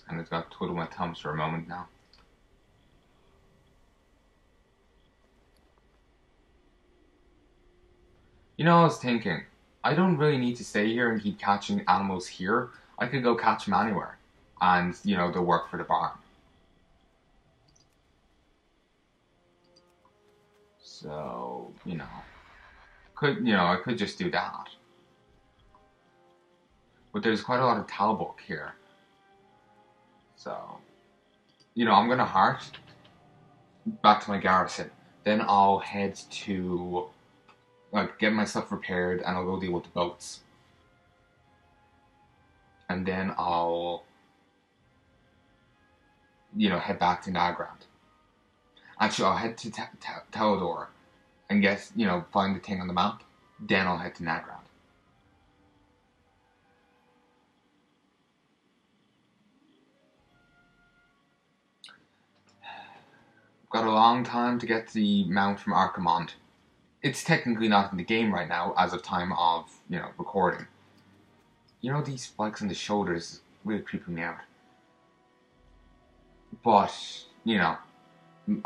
Just kind of got to twiddle my thumbs for a moment now. You know, I was thinking, I don't really need to stay here and keep catching animals here. I could go catch them anywhere. And, you know, they'll work for the barn. So, I could just do that. But there's quite a lot of talbuk here. So, I'm gonna heart back to my garrison. Then I'll head to, get my stuff repaired and I'll go deal with the boats. And then I'll, head back to Nagrand. Actually, I'll head to Telador and find the thing on the map. Then I'll head to Nagrand. Got a long time to get the mount from Archimond. It's technically not in the game right now, as of time of, recording. These spikes on the shoulders really creeping me out. But,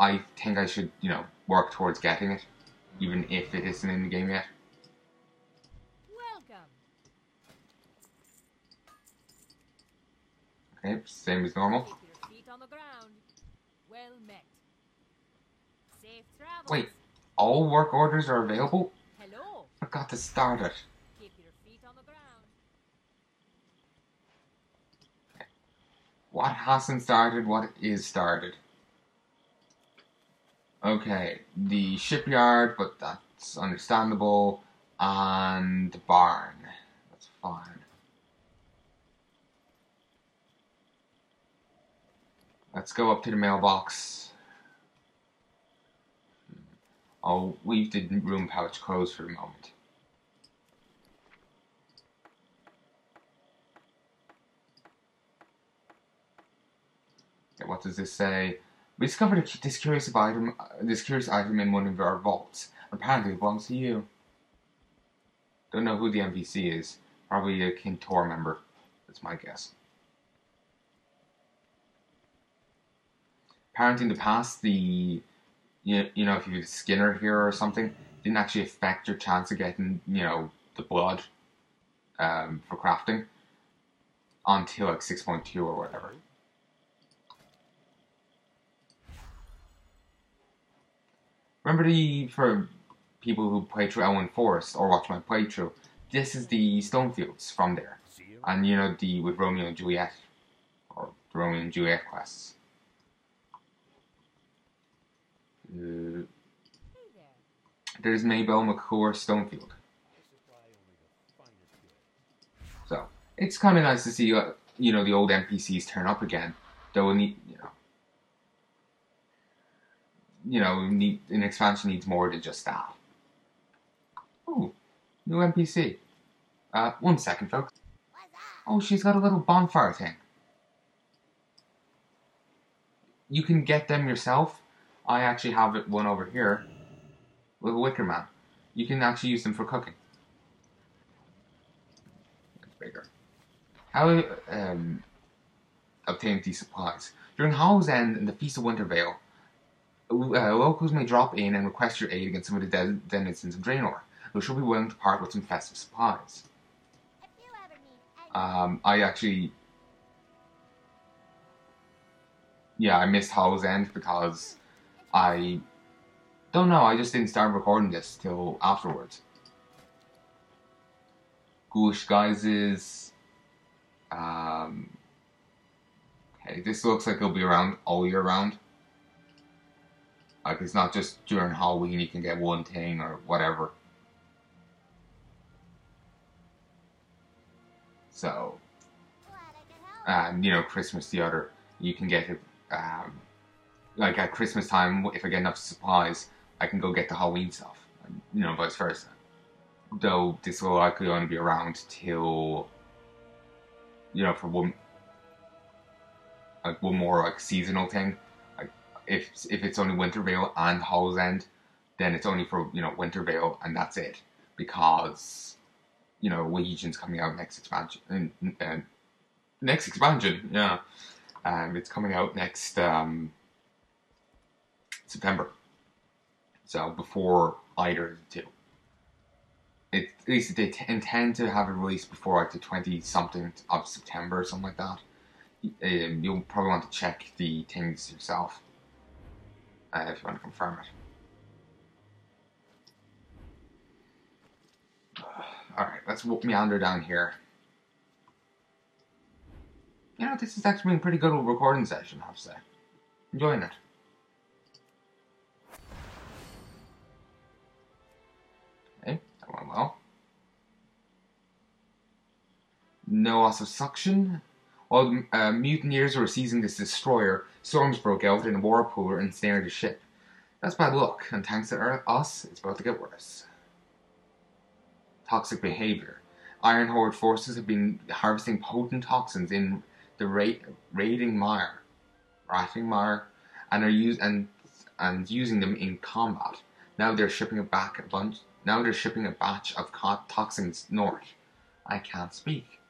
I think I should, work towards getting it, even if it isn't in the game yet. Welcome. Okay, same as normal. Keep your feet on the ground. Well met. Safe travels. Wait, all work orders are available? Hello. I forgot to start it. Keep your feet on the ground. What hasn't started, what is started? Okay, the shipyard, but that's understandable, and the barn. That's fine. Let's go up to the mailbox. I'll leave the room pouch closed for a moment. Okay, what does this say? We discovered this curious item in one of our vaults. Apparently it belongs to you. Don't know who the NPC is. Probably a Kintor member. That's my guess. Apparently in the past, if you had a Skinner here or something, didn't actually affect your chance of getting, the blood for crafting until 6.2 or whatever. Remember for people who play through Elwyn Forest or watch my playthrough, this is the Stonefields from there. And with Romeo and Juliet, or the Romeo and Juliet quests. There's Maybelle McClure Stonefield. So, it's kind of nice to see, the old NPCs turn up again. Though, an expansion needs more than just that. Ooh, new NPC. 1 second, folks. Oh, she's got a little bonfire thing. You can get them yourself. I actually have one over here. Little wicker man. You can actually use them for cooking. It's bigger. How obtain these supplies? During Hallow's End and the Feast of Wintervale, locals may drop in and request your aid against some of the denizens of Draenor, who should be willing to part with some festive supplies. I missed Hallow's End because I don't know, I just didn't start recording this till afterwards. Ghoulish Guises. Okay, this looks like it'll be around all year round. Like, it's not just during Halloween you can get one thing or whatever. So, and Christmas the other. You can get it, like at Christmas time, if I get enough supplies, I can go get the Halloween stuff. And, vice versa. Though this will likely only be around till, for one more seasonal thing. Like if it's only Wintervale and Hallow's End, then it's only for Wintervale and that's it, because Legion's coming out next expansion. Yeah. It's coming out next September. So before either of the two. At least they intend to have it released before like the 20-something of September or something like that. You'll probably want to check the things yourself if you want to confirm it. Alright, let's meander down here. You know, this has actually been a pretty good recording session, I have to say. Enjoying it. Okay, that went well. No loss of suction. While the mutineers were seizing this destroyer, storms broke out and a whirlpool ensnared the ship. That's bad luck, and thanks to us, it's about to get worse. Toxic behavior. Iron Horde forces have been harvesting potent toxins in the rotting mire, and are using them in combat. Now they're shipping a batch of toxins north. I can't speak.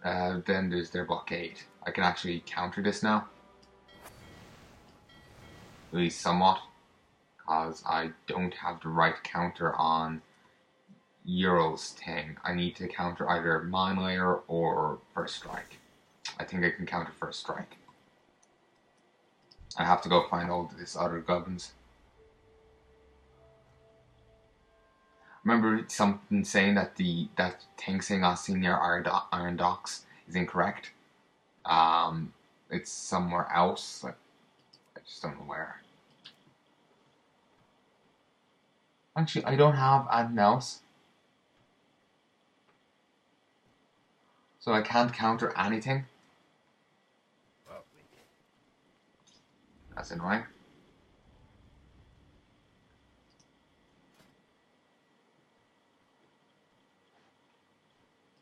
Then there's their blockade. I can actually counter this now. At least somewhat. Because I don't have the right counter on Ural's thing. I need to counter either Mine Layer or First Strike. I think I can counter First Strike. I have to go find all this other gubbins. Remember something saying that that thing saying us seeing near Iron Docks is incorrect. It's somewhere else. I just don't know where. Actually, I don't have anything else. So I can't counter anything. That's annoying.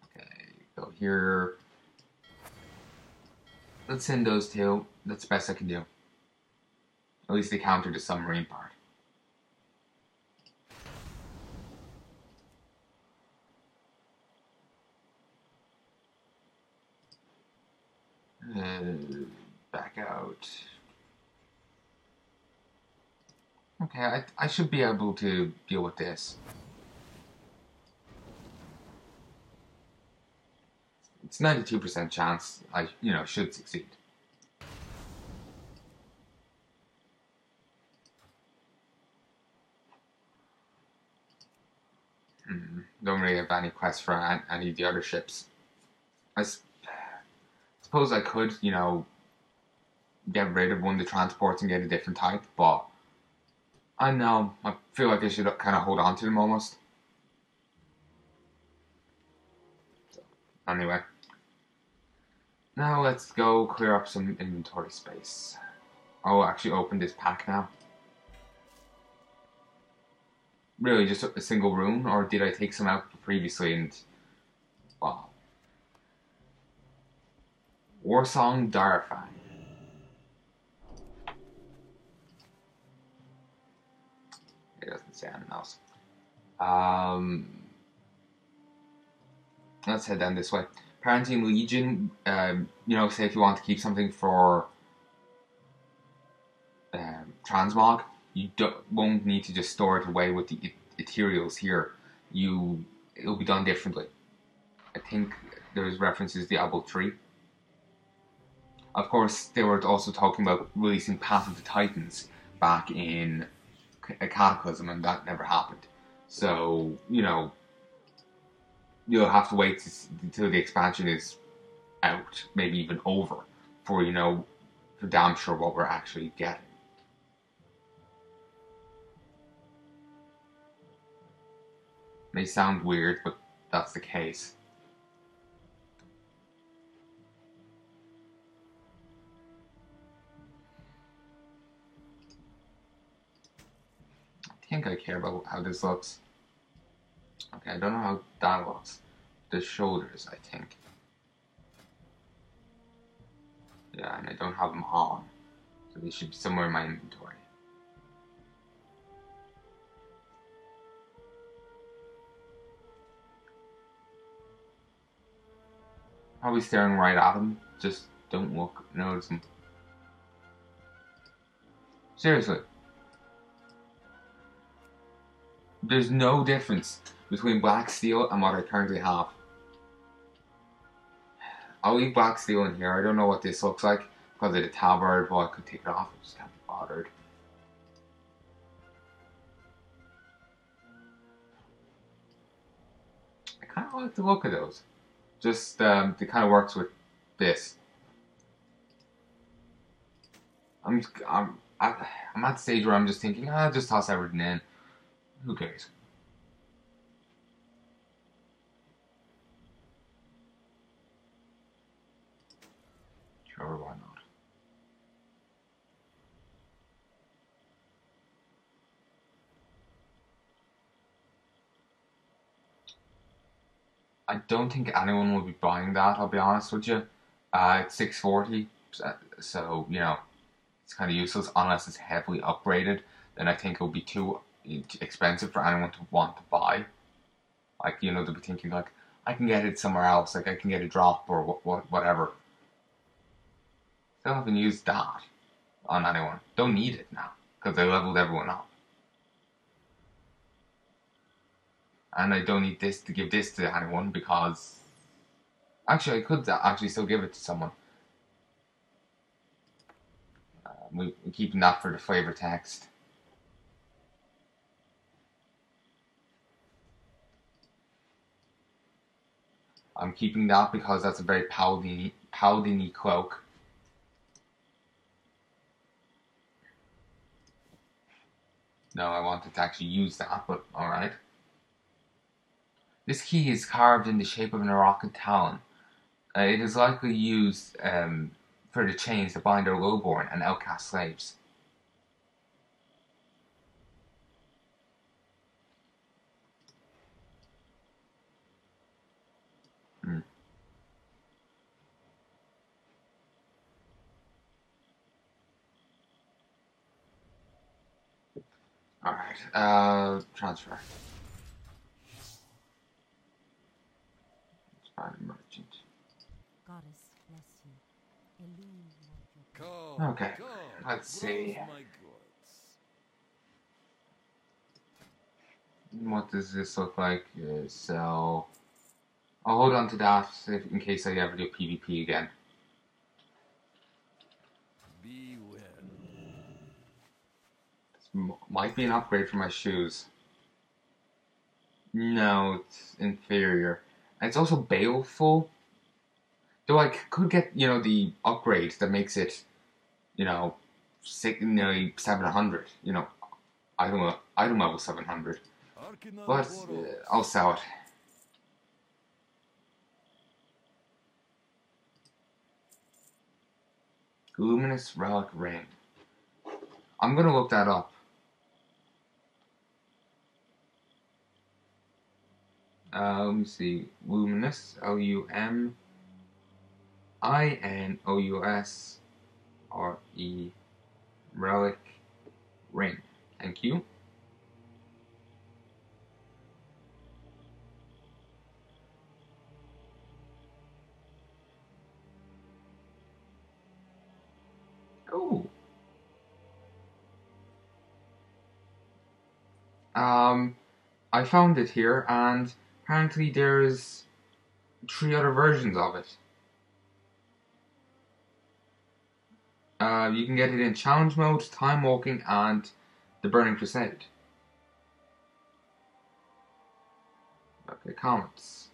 Okay, go here. Let's send those two. That's the best I can do. At least they counter the submarine part. Back out. Okay, I should be able to deal with this. It's 92% chance I, should succeed. Don't really have any quests for any of the other ships. I suppose I could, get rid of one of the transports and get a different type, but I know, I feel like I should kind of hold on to them almost. So, anyway. Now let's go clear up some inventory space. I'll actually open this pack now. Really, just a single rune, or did I take some out previously and... Wow. Warsong Darafang. It doesn't say anything else. Let's head down this way. Parenting Legion, say if you want to keep something for transmog, you won't need to just store it away with the ethereals here. It'll be done differently. I think there's references to Diablo 3. Of course, they were also talking about releasing Path of the Titans back in a Cataclysm, and that never happened. So, you'll have to wait until the expansion is out, maybe even over, for damn sure what we're actually getting. May sound weird, but that's the case. I think I care about how this looks. Okay, I don't know how that looks. The shoulders, I think. Yeah, and I don't have them on. So they should be somewhere in my inventory. Probably staring right at them. Just Don't notice them. Seriously. There's no difference between black steel and what I currently have. I'll leave black steel in here. I don't know what this looks like because of the tabard. Well, I could take it off. I just can't be bothered. I kind of like the look of those. Just, it kind of works with this. I'm at the stage where I'm just thinking, just toss everything in. Who cares? Sure, why not? I don't think anyone will be buying that, I'll be honest with you. It's 640, so, you know, it's kind of useless unless it's heavily upgraded. Then I think it'll be too expensive for anyone to want to buy. Like, you know, they'll be thinking, like, I can get it somewhere else, like, I can get a drop or whatever. Still haven't used that on anyone. Don't need it now, because I leveled everyone up. And I don't need this to give this to anyone because... Actually, I could actually still give it to someone. We're keeping that for the flavor text. I'm keeping that because that's a very paladin-y cloak. No, I wanted to actually use that, but alright. This key is carved in the shape of an Arakan talon. It is likely used for the chains that bind our lowborn and outcast slaves. Alright, transfer. Let's find a merchant. Goddess bless you. Okay, let's see. What does this look like? So, I'll hold on to that in case I ever do PvP again. Be well. This might be an upgrade for my shoes. No, it's inferior. And it's also baleful. Though I could get, you know, the upgrade that makes it, you know, nearly 700. You know, item level 700. But I'll sell it. Luminous Relic Ring. I'm gonna look that up. Let me see. Luminous, LUMINOUSRE Relic Ring. Thank you. Oh. I found it here, and apparently there's 3 other versions of it. You can get it in Challenge Mode, Time Walking, and the Burning Crusade. Okay, comments.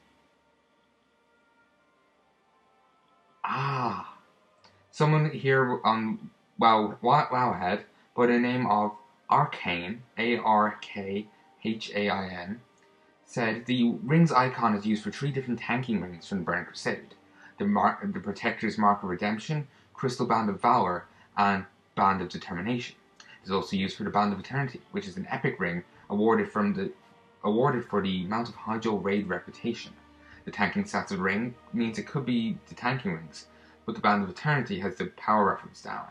Someone here on Wowhead by the name of Arcane, ARKHAIN, said the ring's icon is used for 3 different tanking rings from the Burning Crusade: the Protector's Mark of Redemption, Crystal Band of Valor, and Band of Determination. It is also used for the Band of Eternity, which is an epic ring awarded for the Mount of Hyjal raid reputation. The tanking stats of the ring means it could be the tanking rings, but the Band of Eternity has the power reference down.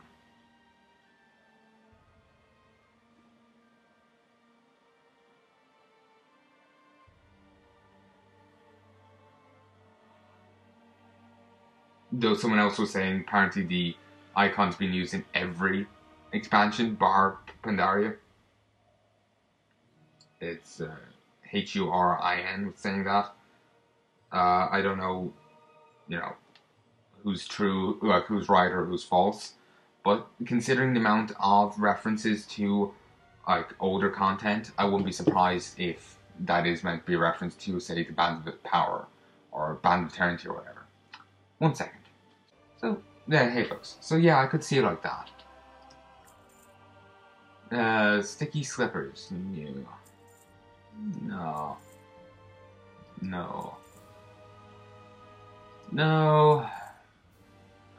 Though someone else was saying apparently the icon's been used in every expansion bar Pandaria. It's Hurin was saying that. I don't know, who's true, like who's right or who's false. But considering the amount of references to like older content, I wouldn't be surprised if that is meant to be a reference to, say, the Band of Power or Band of Eternity or whatever. 1 second. So, yeah, hey folks. So yeah, I could see it like that. Sticky slippers. No. No. No.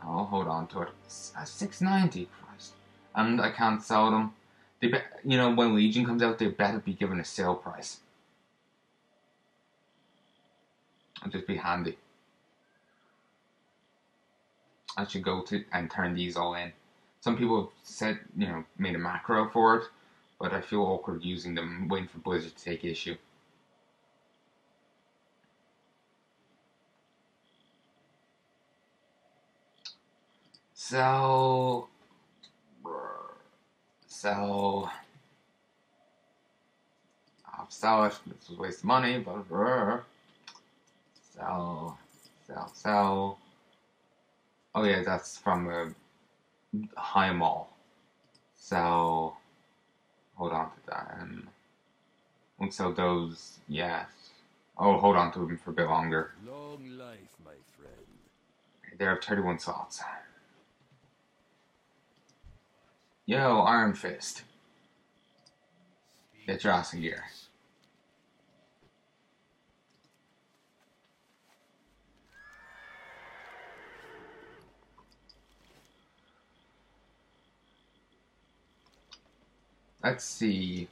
I'll hold on to it. $6.90, Christ. And I can't sell them. When Legion comes out, they better be given a sale price. It'll just be handy. I should go to and turn these all in. Some people have said, made a macro for it, but I feel awkward using them, waiting for Blizzard to take issue. So, I'll sell it. This was a waste of money, but sell. Oh yeah, that's from a high mall. Sell. Hold on to that. Won't sell those yet. Oh, hold on to them for a bit longer. Long life, my friend. There have 31 slots. Yo, Iron Fist. Get your ass in gear. Let's see.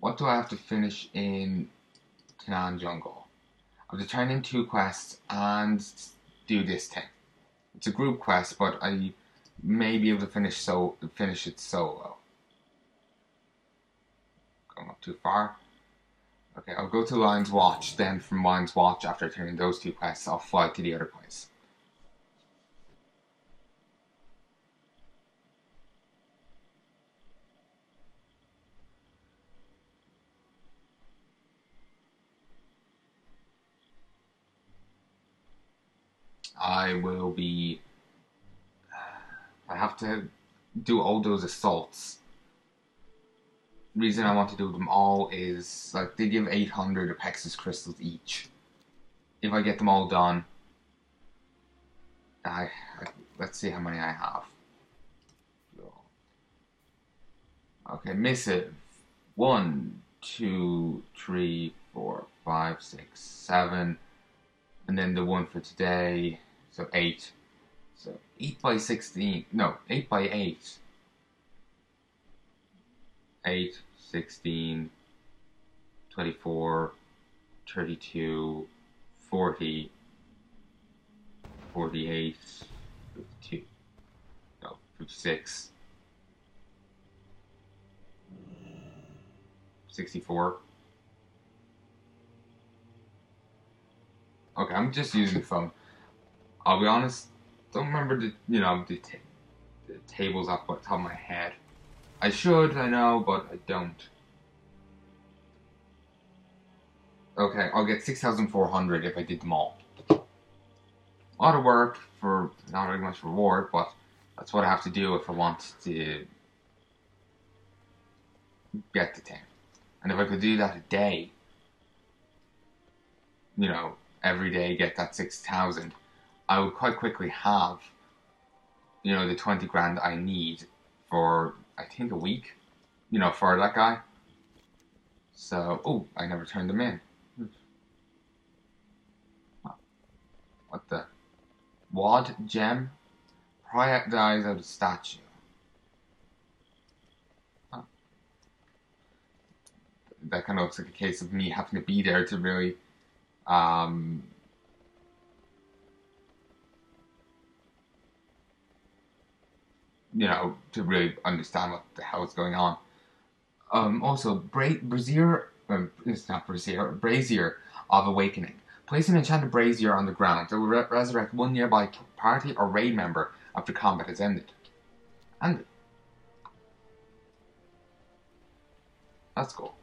What do I have to finish in Tanaan Jungle? I have to turn in 2 quests and do this thing. It's a group quest, but I may be able to finish it solo. Going up too far. Okay, I'll go to Lion's Watch, then from Lion's Watch, after turning those 2 quests, I'll fly to the other place. I have to do all those assaults. Reason I want to do them all is, like, they give 800 Apexis crystals each. If I get them all done, let's see how many I have. Okay, missive. 1, 2, 3, 4, 5, 6, 7. And then the one for today, so 8. So 8 by 16, no, 8 by 8. 8, 16, 24, 32, 40, 48, 52, no, 56, 64. Okay, I'm just using the phone. I'll be honest, don't remember the tables off the top of my head. I should, I know, but I don't. Okay, I'll get 6,400 if I did them all. A lot of work for not very much reward, but that's what I have to do if I want to get the thing. And if I could do that a day, every day get that 6,000, I would quite quickly have, the 20 grand I need for, I think, a week, for that guy. So, oh, I never turned them in. What the? Wad gem? Prioritize out a statue. Huh. That kind of looks like a case of me having to be there to really, to really understand what the hell is going on. Also, Brazier, it's not Brazier, Brazier of Awakening. Place an enchanted brazier on the ground that will resurrect one nearby party or raid member after combat has ended. And that's cool.